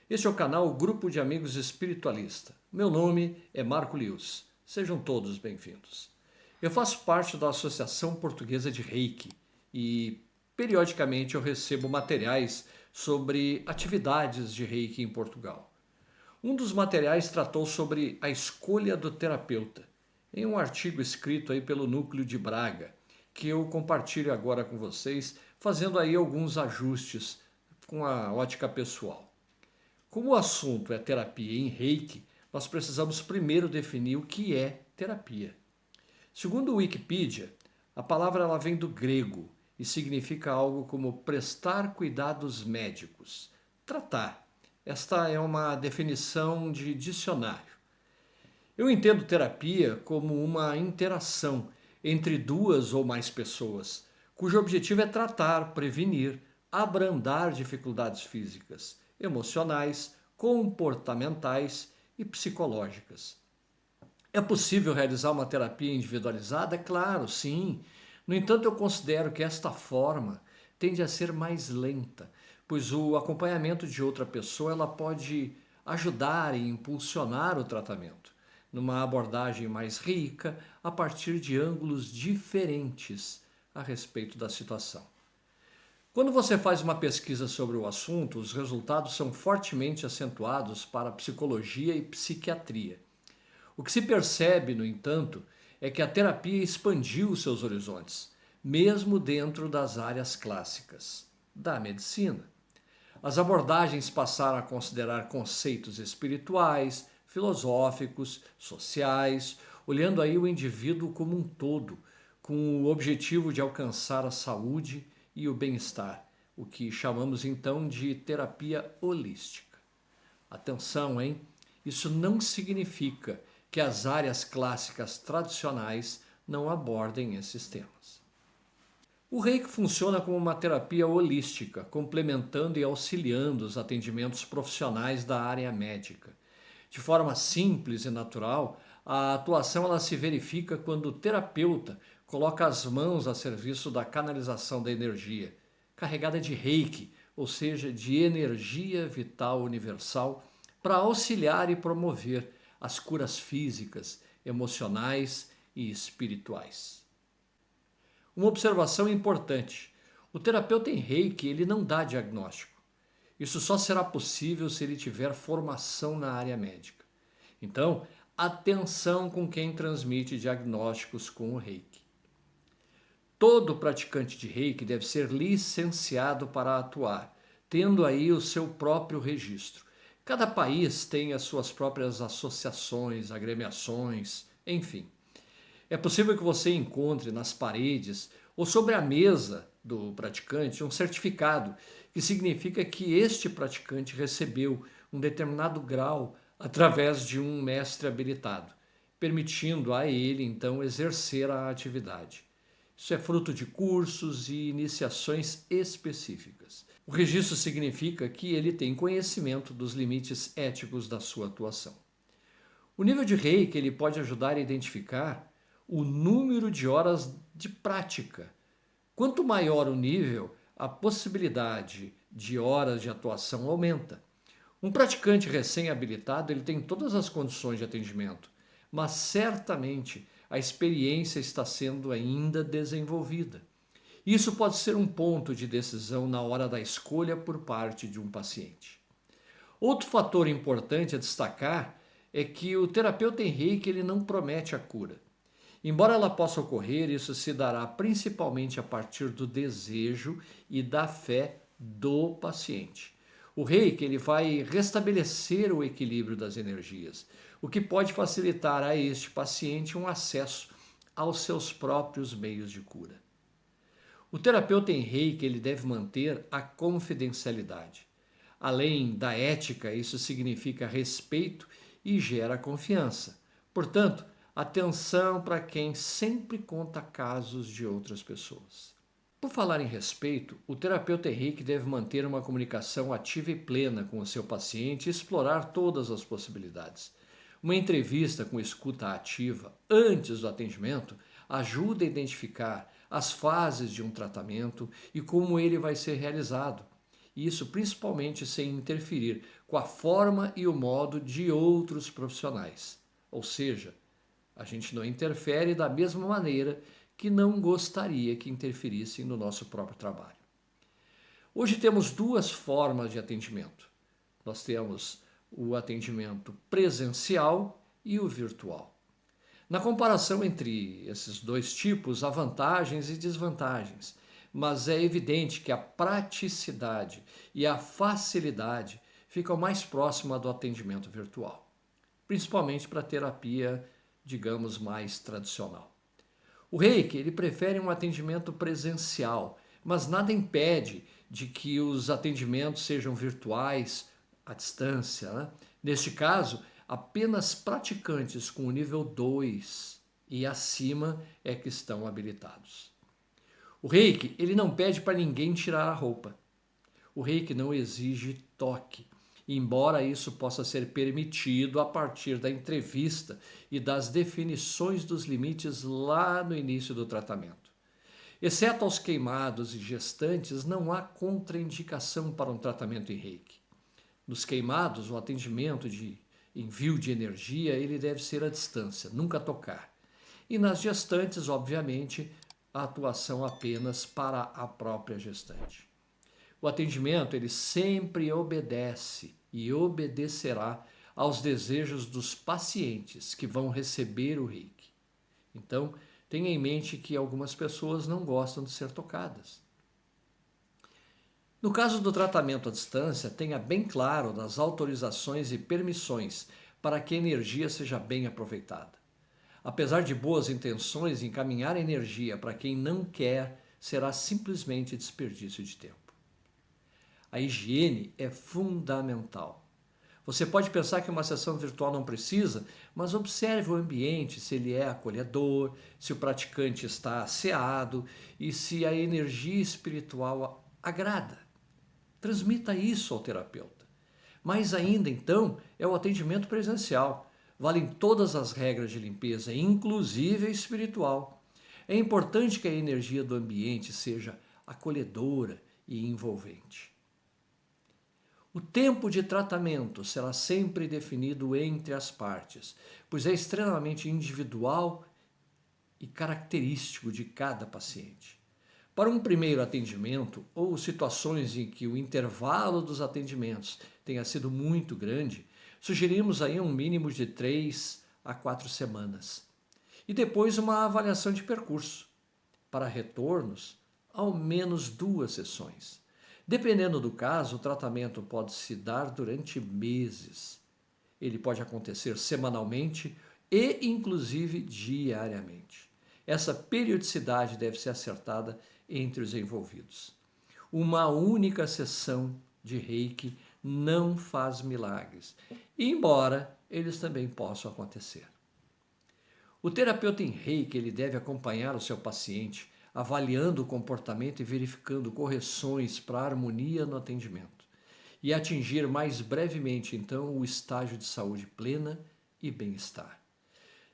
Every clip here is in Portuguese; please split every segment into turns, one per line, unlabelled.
Este é o canal Grupo de Amigos Espiritualista. Meu nome é Marco Lius. Sejam todos bem-vindos. Eu faço parte da Associação Portuguesa de Reiki e, periodicamente, eu recebo materiais sobre atividades de Reiki em Portugal. Um dos materiais tratou sobre a escolha do terapeuta, em um artigo escrito aí pelo Núcleo de Braga, que eu compartilho agora com vocês, fazendo aí alguns ajustes com a ótica pessoal. Como o assunto é terapia em Reiki, nós precisamos primeiro definir o que é terapia. Segundo o Wikipedia, a palavra ela vem do grego e significa algo como prestar cuidados médicos, tratar. Esta é uma definição de dicionário. Eu entendo terapia como uma interação entre duas ou mais pessoas, cujo objetivo é tratar, prevenir, abrandar dificuldades físicas, emocionais, comportamentais e psicológicas. É possível realizar uma terapia individualizada? Claro, sim. No entanto, eu considero que esta forma tende a ser mais lenta, pois o acompanhamento de outra pessoa ela pode ajudar e impulsionar o tratamento, numa abordagem mais rica, a partir de ângulos diferentes a respeito da situação. Quando você faz uma pesquisa sobre o assunto, os resultados são fortemente acentuados para a psicologia e psiquiatria. O que se percebe, no entanto, é que a terapia expandiu seus horizontes, mesmo dentro das áreas clássicas da medicina. As abordagens passaram a considerar conceitos espirituais, filosóficos, sociais, olhando aí o indivíduo como um todo, com o objetivo de alcançar a saúde e o bem-estar, o que chamamos então de terapia holística. Atenção, hein? Isso não significa que as áreas clássicas tradicionais não abordem esses temas. O Reiki funciona como uma terapia holística, complementando e auxiliando os atendimentos profissionais da área médica. De forma simples e natural, a atuação ela se verifica quando o terapeuta coloca as mãos a serviço da canalização da energia, carregada de Reiki, ou seja, de energia vital universal, para auxiliar e promover as curas físicas, emocionais e espirituais. Uma observação importante: o terapeuta em Reiki ele não dá diagnóstico. Isso só será possível se ele tiver formação na área médica. Então, atenção com quem transmite diagnósticos com o Reiki. Todo praticante de Reiki deve ser licenciado para atuar, tendo aí o seu próprio registro. Cada país tem as suas próprias associações, agremiações, enfim. É possível que você encontre nas paredes ou sobre a mesa do praticante um certificado que significa que este praticante recebeu um determinado grau através de um mestre habilitado, permitindo a ele então exercer a atividade. Isso é fruto de cursos e iniciações específicas. O registro significa que ele tem conhecimento dos limites éticos da sua atuação. O nível de Reiki ele pode ajudar a identificar o número de horas de prática. Quanto maior o nível, a possibilidade de horas de atuação aumenta. Um praticante recém-habilitado ele tem todas as condições de atendimento, mas certamente a experiência está sendo ainda desenvolvida. Isso pode ser um ponto de decisão na hora da escolha por parte de um paciente. Outro fator importante a destacar é que o terapeuta em Reiki ele não promete a cura. Embora ela possa ocorrer, isso se dará principalmente a partir do desejo e da fé do paciente. O Reiki ele vai restabelecer o equilíbrio das energias, o que pode facilitar a este paciente um acesso aos seus próprios meios de cura. O terapeuta em Reiki ele deve manter a confidencialidade. Além da ética, isso significa respeito e gera confiança. Portanto, atenção para quem sempre conta casos de outras pessoas. Por falar em respeito, o terapeuta Reiki deve manter uma comunicação ativa e plena com o seu paciente e explorar todas as possibilidades. Uma entrevista com escuta ativa antes do atendimento ajuda a identificar as fases de um tratamento e como ele vai ser realizado. e isso principalmente sem interferir com a forma e o modo de outros profissionais. Ou seja, a gente não interfere da mesma maneira que não gostaria que interferissem no nosso próprio trabalho. Hoje temos duas formas de atendimento. Nós temos o atendimento presencial e o virtual. Na comparação entre esses dois tipos, há vantagens e desvantagens, mas é evidente que a praticidade e a facilidade ficam mais próximas do atendimento virtual, principalmente para a terapia, digamos, mais tradicional. O Reiki, ele prefere um atendimento presencial, mas nada impede de que os atendimentos sejam virtuais, à distância, né? Neste caso, apenas praticantes com o nível 2 e acima é que estão habilitados. O Reiki, ele não pede para ninguém tirar a roupa. O Reiki não exige toque, embora isso possa ser permitido a partir da entrevista e das definições dos limites lá no início do tratamento. Exceto aos queimados e gestantes, não há contraindicação para um tratamento em Reiki. Nos queimados, o atendimento de envio de energia ele deve ser à distância, nunca tocar. E nas gestantes, obviamente, a atuação apenas para a própria gestante. O atendimento ele sempre obedece e obedecerá aos desejos dos pacientes que vão receber o Reiki. Então, tenha em mente que algumas pessoas não gostam de ser tocadas. No caso do tratamento à distância, tenha bem claro das autorizações e permissões para que a energia seja bem aproveitada. Apesar de boas intenções, encaminhar energia para quem não quer será simplesmente desperdício de tempo. A higiene é fundamental. Você pode pensar que uma sessão virtual não precisa, mas observe o ambiente, se ele é acolhedor, se o praticante está asseado e se a energia espiritual agrada. Transmita isso ao terapeuta. Mais ainda, então, é o atendimento presencial. Valem todas as regras de limpeza, inclusive a espiritual. É importante que a energia do ambiente seja acolhedora e envolvente. O tempo de tratamento será sempre definido entre as partes, pois é extremamente individual e característico de cada paciente. Para um primeiro atendimento ou situações em que o intervalo dos atendimentos tenha sido muito grande, sugerimos aí um mínimo de 3 a 4 semanas. E depois uma avaliação de percurso. Para retornos, ao menos 2 sessões. Dependendo do caso, o tratamento pode se dar durante meses. Ele pode acontecer semanalmente e, inclusive, diariamente. Essa periodicidade deve ser acertada entre os envolvidos. Uma única sessão de Reiki não faz milagres, embora eles também possam acontecer. O terapeuta em Reiki ele deve acompanhar o seu paciente, avaliando o comportamento e verificando correções para a harmonia no atendimento, e atingir mais brevemente, então, o estágio de saúde plena e bem-estar.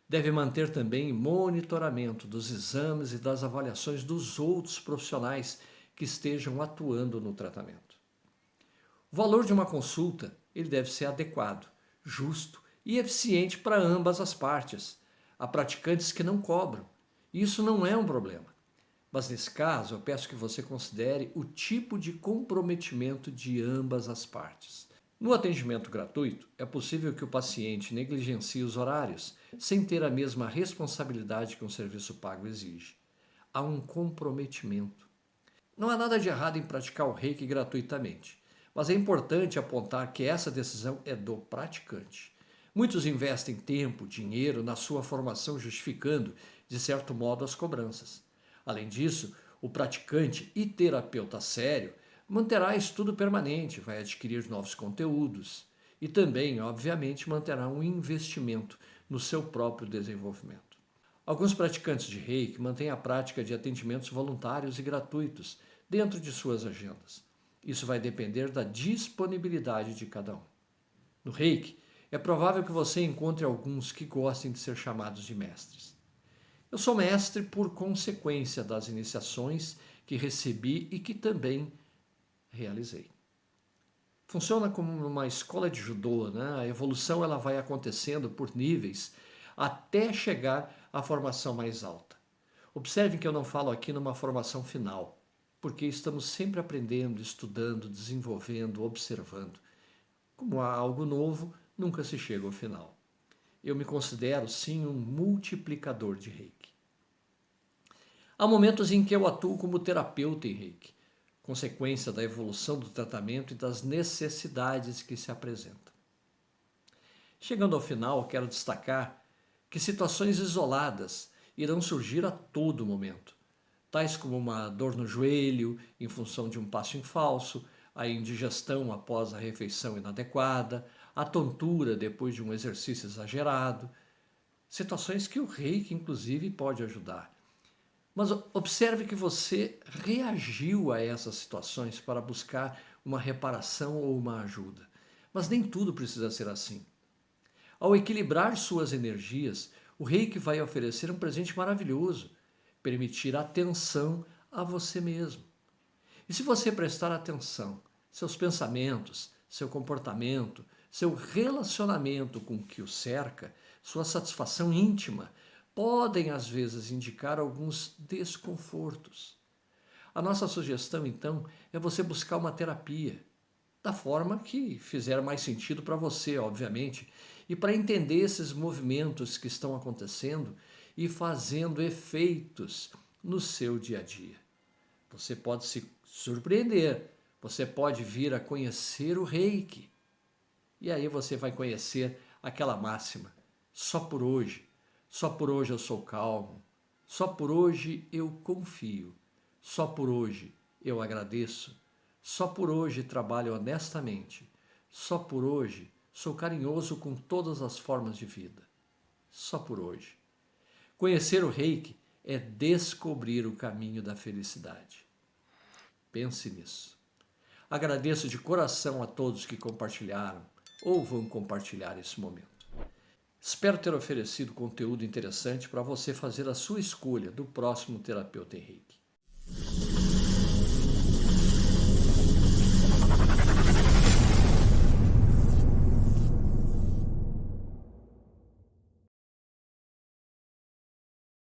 Deve manter também monitoramento dos exames e das avaliações dos outros profissionais que estejam atuando no tratamento. O valor de uma consulta ele deve ser adequado, justo e eficiente para ambas as partes. Há praticantes que não cobram, e isso não é um problema. Mas nesse caso, eu peço que você considere o tipo de comprometimento de ambas as partes. No atendimento gratuito, é possível que o paciente negligencie os horários, sem ter a mesma responsabilidade que um serviço pago exige. Há um comprometimento. Não há nada de errado em praticar o Reiki gratuitamente, mas é importante apontar que essa decisão é do praticante. Muitos investem tempo, dinheiro na sua formação, justificando, de certo modo, as cobranças. Além disso, o praticante e terapeuta sério manterá estudo permanente, vai adquirir novos conteúdos e também, obviamente, manterá um investimento no seu próprio desenvolvimento. Alguns praticantes de Reiki mantêm a prática de atendimentos voluntários e gratuitos dentro de suas agendas. Isso vai depender da disponibilidade de cada um. No Reiki, é provável que você encontre alguns que gostem de ser chamados de mestres. Eu sou mestre por consequência das iniciações que recebi e que também realizei. Funciona como uma escola de judô, né? A evolução ela vai acontecendo por níveis até chegar à formação mais alta. Observem que eu não falo aqui numa formação final, porque estamos sempre aprendendo, estudando, desenvolvendo, observando. Como há algo novo, nunca se chega ao final. Eu me considero sim um multiplicador de Reiki. Há momentos em que eu atuo como terapeuta em Reiki, consequência da evolução do tratamento e das necessidades que se apresentam. Chegando ao final, quero destacar que situações isoladas irão surgir a todo momento, tais como uma dor no joelho em função de um passo em falso, a indigestão após a refeição inadequada, a tontura depois de um exercício exagerado, situações que o Reiki inclusive pode ajudar. Mas observe que você reagiu a essas situações para buscar uma reparação ou uma ajuda. Mas nem tudo precisa ser assim. Ao equilibrar suas energias, o Reiki vai oferecer um presente maravilhoso, permitir atenção a você mesmo. E se você prestar atenção, seus pensamentos, seu comportamento, seu relacionamento com o que o cerca, sua satisfação íntima, podem às vezes indicar alguns desconfortos. A nossa sugestão, então, é você buscar uma terapia, da forma que fizer mais sentido para você, obviamente, e para entender esses movimentos que estão acontecendo e fazendo efeitos no seu dia a dia. Você pode se surpreender, você pode vir a conhecer o Reiki. E aí você vai conhecer aquela máxima: só por hoje eu sou calmo, só por hoje eu confio, só por hoje eu agradeço, só por hoje trabalho honestamente, só por hoje sou carinhoso com todas as formas de vida. Só por hoje. Conhecer o Reiki é descobrir o caminho da felicidade. Pense nisso. Agradeço de coração a todos que compartilharam ou vão compartilhar esse momento. Espero ter oferecido conteúdo interessante para você fazer a sua escolha do próximo terapeuta em Reiki.